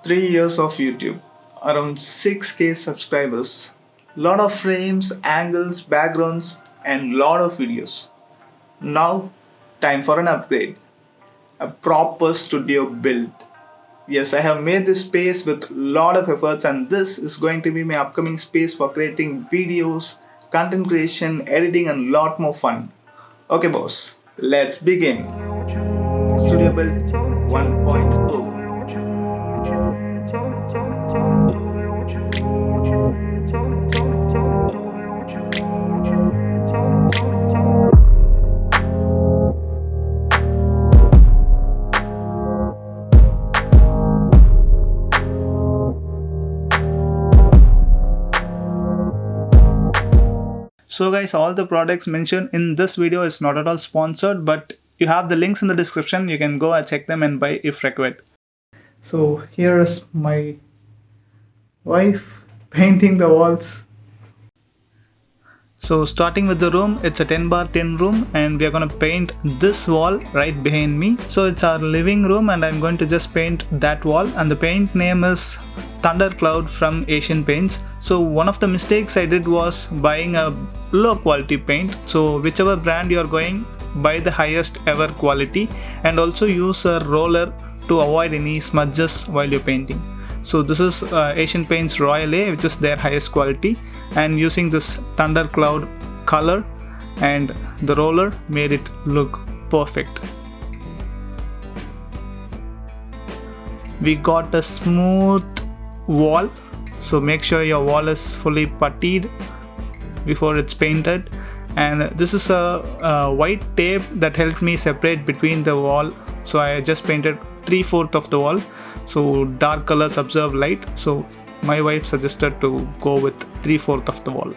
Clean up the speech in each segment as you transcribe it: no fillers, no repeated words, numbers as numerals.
3 years of YouTube, around 6K subscribers, lot of frames, angles, backgrounds, and lot of videos. Now, time for an upgrade. A proper studio build. Yes, I have made this space with lot of efforts, and this is going to be my upcoming space for creating videos, content creation, editing, and lot more fun. Okay, boss, let's begin. Studio Build 1.0. So guys, all the products mentioned in this video is not at all sponsored, but you have the links in the description. You can go and check them and buy if required. So here is my wife painting the walls. So starting with the room, it's a 10x10 room and we are going to paint this wall right behind me. So it's our living room and I'm going to just paint that wall, and the paint name is Thundercloud from Asian Paints. So one of the mistakes I did was buying a low quality paint. So whichever brand you are going, buy the highest ever quality and also use a roller to avoid any smudges while you're painting. So this is Asian Paints Royal A, which is their highest quality, and using this Thundercloud color and the roller made it look perfect. We got a smooth wall, so make sure your wall is fully puttied before it's painted. And this is a white tape that helped me separate between the wall, so I just painted 3/4 of the wall, so dark colors absorb light, so my wife suggested to go with 3/4 of the wall.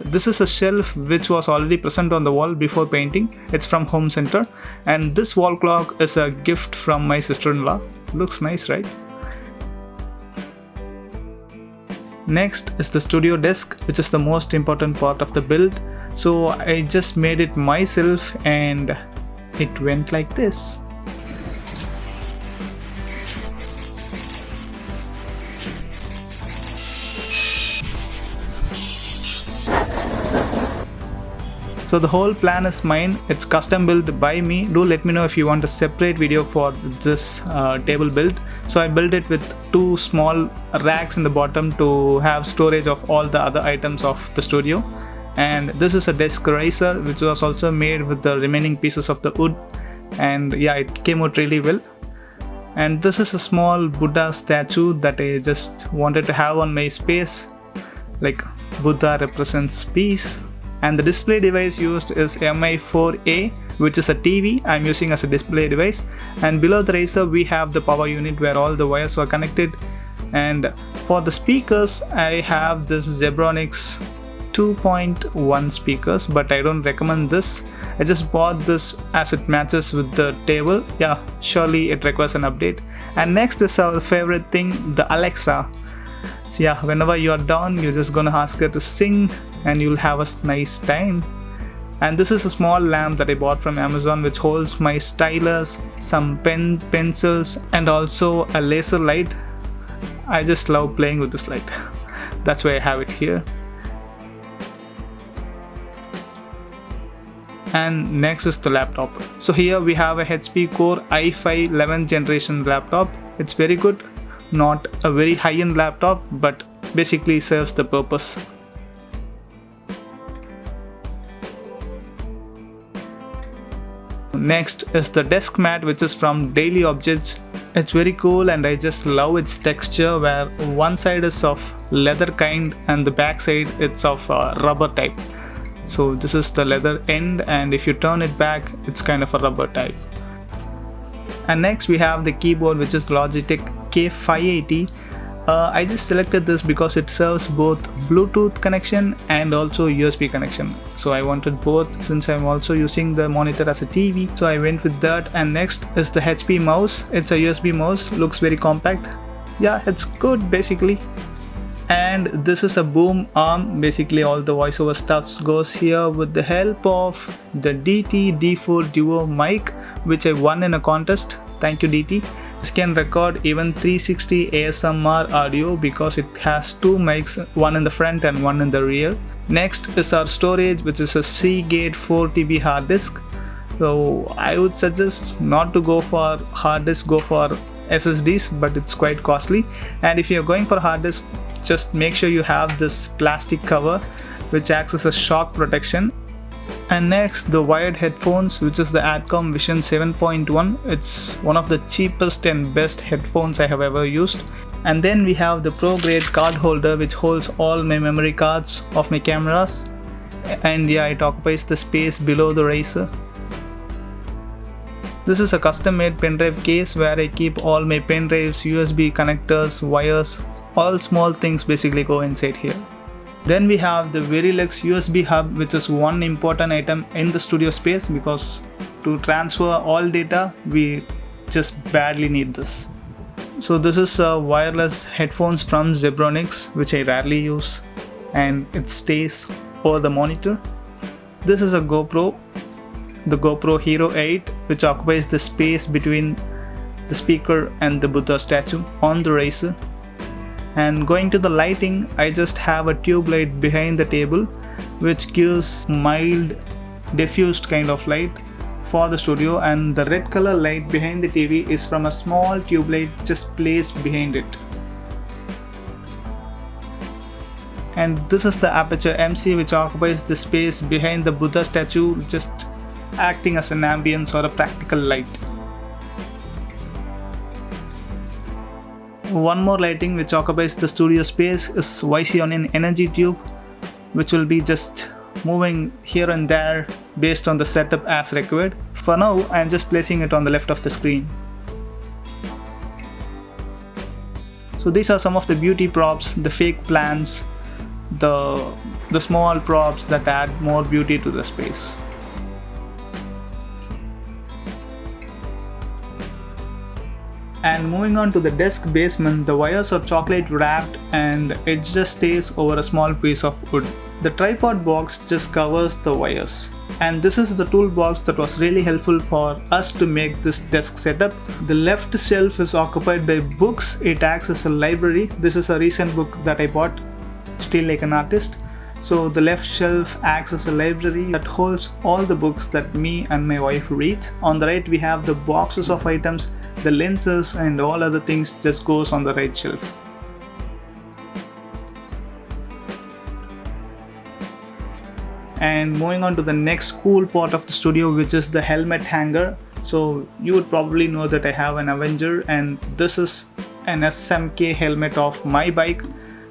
This is a shelf which was already present on the wall before painting. It's from Home Center, and this wall clock is a gift from my sister-in-law. Looks nice, right? Next is the studio desk, which is the most important part of the build. So I just made it myself and it went like this. So the whole plan is mine. It's custom built by me. Do let me know if you want a separate video for this table build. So I built it with 2 small racks in the bottom to have storage of all the other items of the studio. And this is a desk riser which was also made with the remaining pieces of the wood. And yeah, it came out really well. And this is a small Buddha statue that I just wanted to have on my space. Like Buddha represents peace. And the display device used is MI4A, which is a TV I'm using as a display device. And below the riser we have the power unit where all the wires are connected. And for the speakers, I have this Zebronics 2.1 speakers, but I don't recommend this. I just bought this as it matches with the table. Yeah, surely it requires an update. And next is our favorite thing, the Alexa. So yeah, whenever you are down, you're just gonna ask her to sing and you'll have a nice time. And this is a small lamp that I bought from Amazon which holds my stylus, some pencils, and also a laser light. I just love playing with this light. That's why I have it here. And next is the laptop. So here we have a HP Core i5 11th generation laptop. It's very good. Not a very high-end laptop, but basically serves the purpose. Next is the desk mat, which is from Daily Objects. It's very cool and I just love its texture, where one side is of leather kind and the back side it's of rubber type. So this is the leather end, and if you turn it back, it's kind of a rubber type. And next we have the keyboard, which is Logitech K580. I just selected this because it serves both Bluetooth connection and also USB connection. So I wanted both since I'm also using the monitor as a TV. So I went with that. And next is the HP mouse. It's a USB mouse, looks very compact. Yeah, it's good basically. And this is a boom arm. Basically all the voiceover stuff goes here with the help of the DT D4 Duo mic, which I won in a contest. Thank you DT. This can record even 360 ASMR audio because it has two mics, one in the front and one in the rear. Next is our storage, which is a Seagate 4TB hard disk. So I would suggest not to go for hard disk, go for SSDs, but it's quite costly. And if you're going for hard disk, just make sure you have this plastic cover which acts as a shock protection. And next, the wired headphones, which is the Adcom Vision 7.1. It's one of the cheapest and best headphones I have ever used. And then we have the pro grade card holder, which holds all my memory cards of my cameras, and yeah, it occupies the space below the Razer. This is a custom made pendrive case where I keep all my pen drives, USB connectors, wires, all small things basically go inside here. Then we have the Verilux USB hub, which is one important item in the studio space because to transfer all data we just badly need this. So this is wireless headphones from Zebronics, which I rarely use, and it stays over the monitor. This is a GoPro, the GoPro Hero 8, which occupies the space between the speaker and the Buddha statue on the Razer. And going to the lighting, I just have a tube light behind the table, which gives mild diffused kind of light for the studio, and the red color light behind the TV is from a small tube light just placed behind it. And this is the Aputure MC, which occupies the space behind the Buddha statue, just acting as an ambience or a practical light. One more lighting which occupies the studio space is Viconian energy tube, which will be just moving here and there based on the setup as required. For now, I am just placing it on the left of the screen. So these are some of the beauty props, the fake plants, the small props that add more beauty to the space. And moving on to the desk basement, the wires are chocolate wrapped and it just stays over a small piece of wood. The tripod box just covers the wires. And this is the toolbox that was really helpful for us to make this desk setup. The left shelf is occupied by books. It acts as a library. This is a recent book that I bought, Still Like an Artist. So the left shelf acts as a library that holds all the books that me and my wife read. On the right we have the boxes of items, the lenses and all other things just goes on the right shelf. And moving on to the next cool part of the studio, which is the helmet hanger. So you would probably know that I have an Avenger, and this is an SMK helmet of my bike.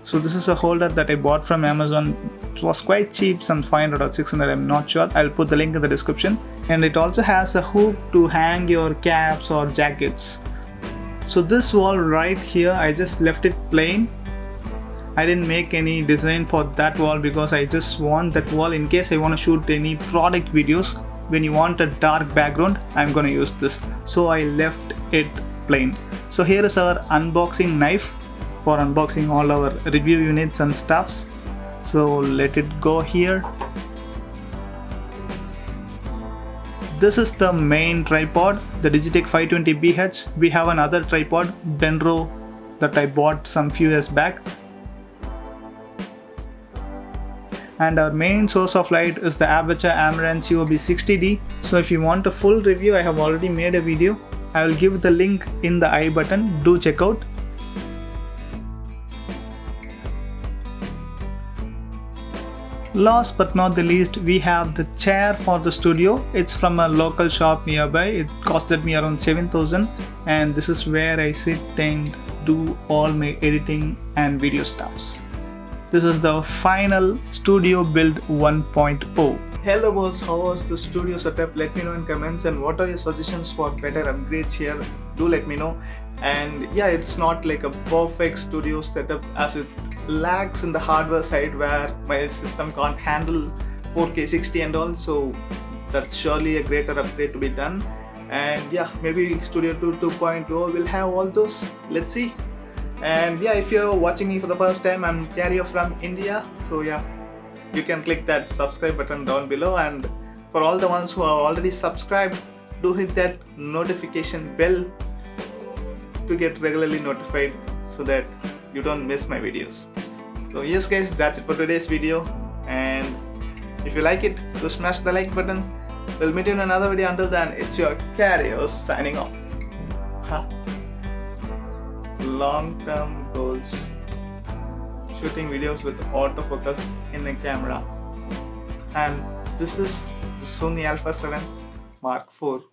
So this is a holder that I bought from Amazon. It was quite cheap, some 500 or 600, I'm not sure. I'll put the link in the description. And it also has a hook to hang your caps or jackets. So this wall right here, I just left it plain. I didn't make any design for that wall because I just want that wall in case I want to shoot any product videos. When you want a dark background, I'm going to use this. So I left it plain. So here is our unboxing knife for unboxing all our review units and stuffs. So let it go here. This is the main tripod, the Digitech 520BH. We have another tripod, Benro, that I bought some few years back. And our main source of light is the Aputure Amaran COB60D. So if you want a full review, I have already made a video. I will give the link in the I button. Do check out. Last but not the least, we have the chair for the studio. It's from a local shop nearby. It costed me around 7,000, and this is where I sit and do all my editing and video stuffs. This is the final studio build 1.0. Hello boss, how was the studio setup? Let me know in comments, and what are your suggestions for better upgrades here? Do let me know. And yeah, it's not like a perfect studio setup as it lags in the hardware side where my system can't handle 4K 60 and all, so that's surely a greater upgrade to be done. And yeah, maybe Studio 2.0 will have all those. Let's see. And yeah, if you're watching me for the first time, I'm Kario from India. So yeah, you can click that subscribe button down below, and for all the ones who are already subscribed, do hit that notification bell to get regularly notified so that you don't miss my videos. So yes guys, that's it for today's video, and if you like it, do smash the like button. We'll meet you in another video. Until then, it's your Kario signing off. Long-term goals: shooting videos with autofocus in a camera. And this is the Sony Alpha 7 Mark IV.